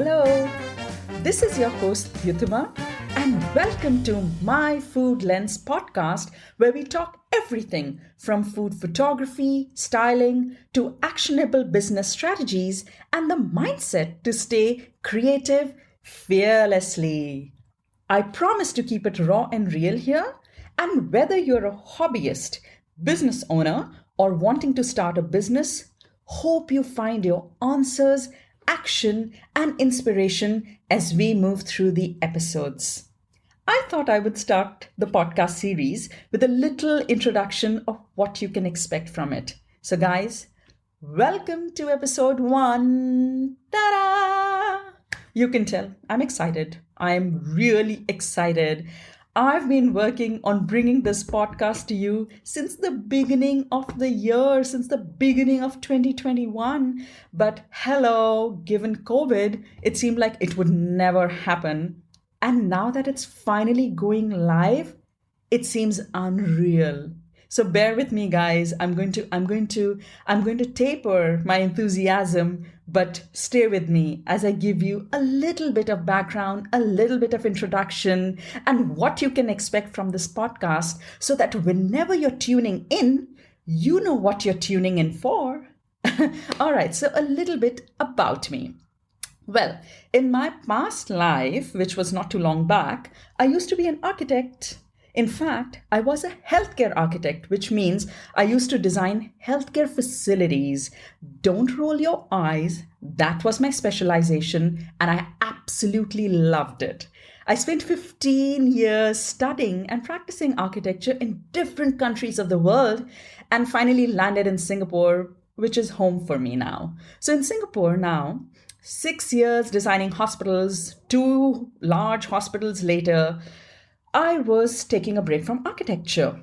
Hello. This is your host, Yuthima, and welcome to My Food Lens podcast, where we talk everything from food photography, styling, to actionable business strategies and the mindset to stay creative fearlessly. I promise to keep it raw and real here, and whether you're a hobbyist, business owner, or wanting to start a business, hope you find your answers, action, and inspiration as we move through the episodes. I thought I would start the podcast series with a little introduction of what you can expect from it. So, guys, welcome to episode 1. Ta-da! You can tell I'm excited. I'm really excited. I've been working on bringing this podcast to you since the beginning of the year, since the beginning of 2021. But hello, given COVID, it seemed like it would never happen. And now that it's finally going live, it seems unreal. So bear with me, guys. I'm going to taper my enthusiasm, but stay with me as I give you a little bit of background, a little bit of introduction, and what you can expect from this podcast so that whenever you're tuning in, you know what you're tuning in for. All right, so a little bit about me. Well, in my past life, which was not too long back, I used to be an architect. In fact, I was a healthcare architect, which means I used to design healthcare facilities. Don't roll your eyes. That was my specialization, and I absolutely loved it. I spent 15 years studying and practicing architecture in different countries of the world and finally landed in Singapore, which is home for me now. So in Singapore now, 6 years designing hospitals, 2 large hospitals later, I was taking a break from architecture.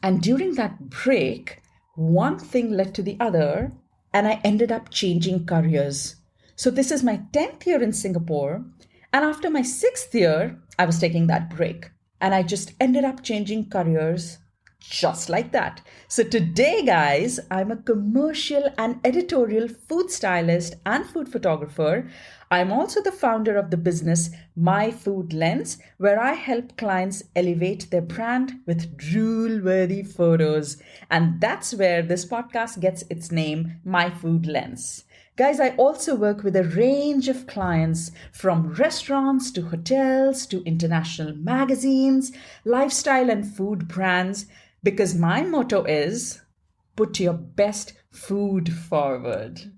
And during that break, one thing led to the other, and I ended up changing careers. So this is my 10th year in Singapore. And after my 6th year, I was taking that break. And I just ended up changing careers just like that. So today, guys, I'm a commercial and editorial food stylist and food photographer. I'm also the founder of the business My Food Lens, where I help clients elevate their brand with drool-worthy photos. And that's where this podcast gets its name, My Food Lens. Guys, I also work with a range of clients from restaurants to hotels to international magazines, lifestyle and food brands, because my motto is put your best food forward.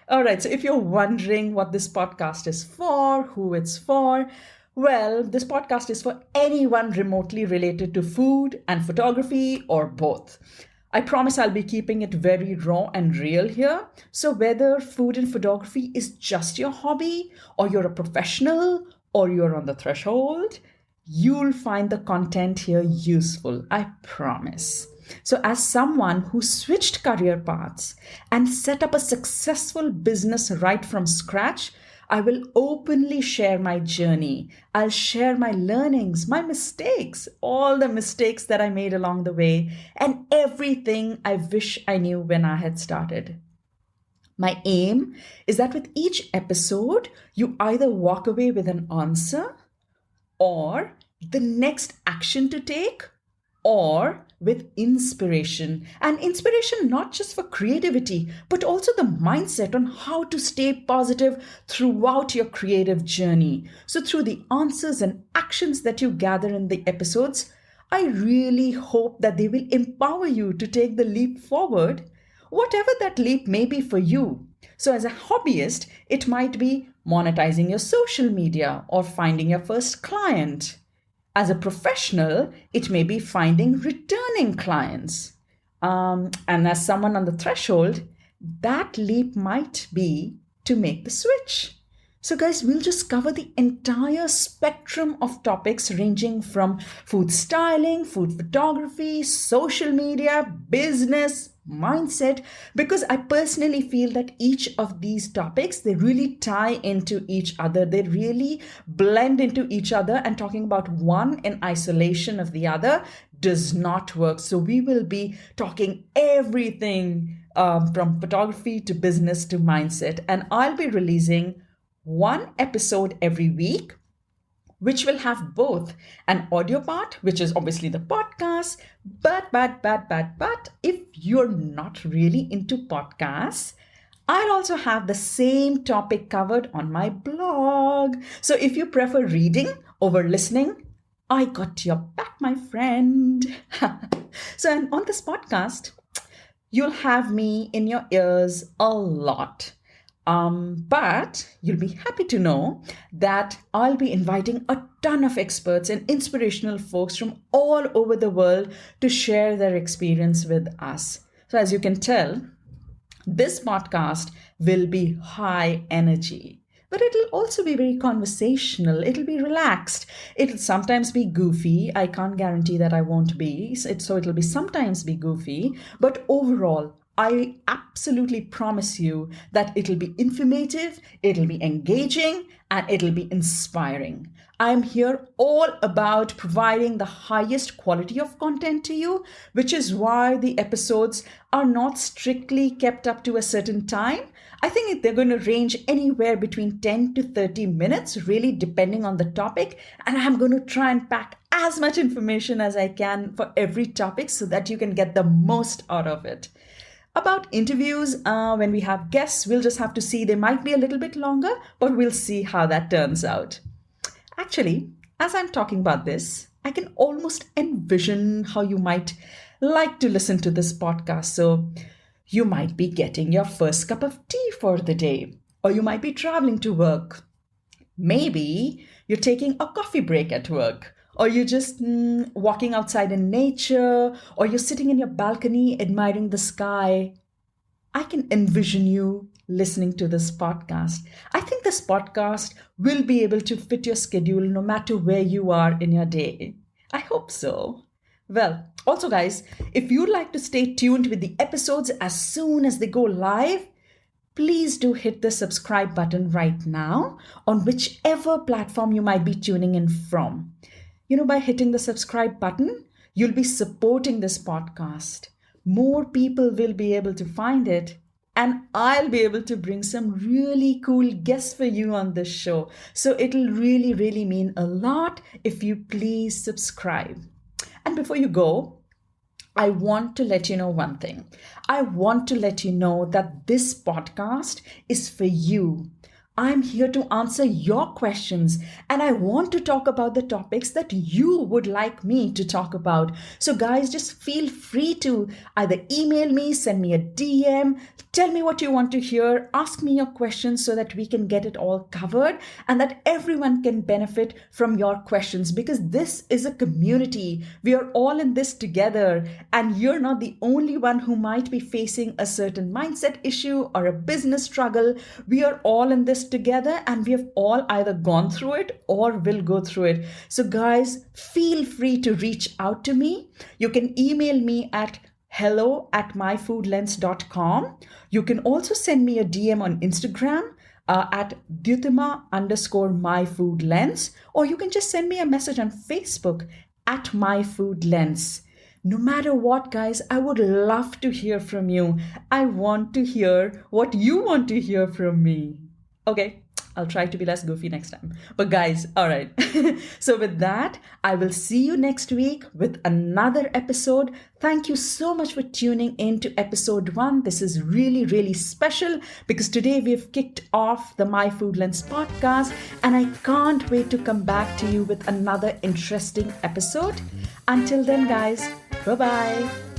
All right, so if you're wondering what this podcast is for, who it's for, well, this podcast is for anyone remotely related to food and photography or both. I promise I'll be keeping it very raw and real here. So whether food and photography is just your hobby, or you're a professional, or you're on the threshold, you'll find the content here useful, I promise. So as someone who switched career paths and set up a successful business right from scratch, I will openly share my journey. I'll share my learnings, my mistakes, all the mistakes that I made along the way, and everything I wish I knew when I had started. My aim is that with each episode, you either walk away with an answer, or the next action to take, or with inspiration. And inspiration not just for creativity, but also the mindset on how to stay positive throughout your creative journey. So through the answers and actions that you gather in the episodes, I really hope that they will empower you to take the leap forward, whatever that leap may be for you. So as a hobbyist, it might be monetizing your social media or finding your first client. As a professional, it may be finding returning clients. And as someone on the threshold, that leap might be to make the switch. So guys, we'll just cover the entire spectrum of topics ranging from food styling, food photography, social media, business, mindset, because I personally feel that each of these topics, they really tie into each other. They really blend into each other, and talking about one in isolation of the other does not work. So we will be talking everything from photography to business to mindset, and I'll be releasing one episode every week, which will have both an audio part, which is obviously the podcast, but if you're not really into podcasts, I'll also have the same topic covered on my blog. So if you prefer reading over listening, I got your back, my friend. So, and on this podcast, you'll have me in your ears a lot. But you'll be happy to know that I'll be inviting a ton of experts and inspirational folks from all over the world to share their experience with us. So, as you can tell, this podcast will be high energy, but it'll also be very conversational. It'll be relaxed. It'll sometimes be goofy. I can't guarantee that I won't be. So it'll be sometimes be goofy, but overall, I absolutely promise you that it'll be informative, it'll be engaging, and it'll be inspiring. I'm here all about providing the highest quality of content to you, which is why the episodes are not strictly kept up to a certain time. I think they're going to range anywhere between 10 to 30 minutes, really depending on the topic. And I'm going to try and pack as much information as I can for every topic so that you can get the most out of it. About interviews, when we have guests, we'll just have to see. They might be a little bit longer, but we'll see how that turns out. Actually, as I'm talking about this, I can almost envision how you might like to listen to this podcast. So you might be getting your first cup of tea for the day, or you might be traveling to work. Maybe you're taking a coffee break at work, or you're just walking outside in nature, or you're sitting in your balcony admiring the sky. I can envision you listening to this podcast. I think this podcast will be able to fit your schedule no matter where you are in your day. I hope so. Well, also, guys, if you'd like to stay tuned with the episodes as soon as they go live, please do hit the subscribe button right now on whichever platform you might be tuning in from. By hitting the subscribe button, you'll be supporting this podcast. More people will be able to find it, and I'll be able to bring some really cool guests for you on this show. So it'll really, really mean a lot if you please subscribe. And before you go, I want to let you know one thing. I want to let you know that this podcast is for you. I'm here to answer your questions, and I want to talk about the topics that you would like me to talk about. So guys, just feel free to either email me, send me a DM, tell me what you want to hear, ask me your questions so that we can get it all covered and that everyone can benefit from your questions, because this is a community. We are all in this together, and you're not the only one who might be facing a certain mindset issue or a business struggle. We are all in this together, and we have all either gone through it or will go through it. So guys, feel free to reach out to me. You can email me at hello@myfoodlens.com. You can also send me a DM on Instagram at Dyutima_myfoodlens, or you can just send me a message on Facebook at myfoodlens. No matter what, guys, I would love to hear from you. I want to hear what you want to hear from me. Okay, I'll try to be less goofy next time. But guys, all right. So with that, I will see you next week with another episode. Thank you so much for tuning in to episode 1. This is really, really special because today we've kicked off the My Food Lens podcast, and I can't wait to come back to you with another interesting episode. Until then, guys, bye-bye.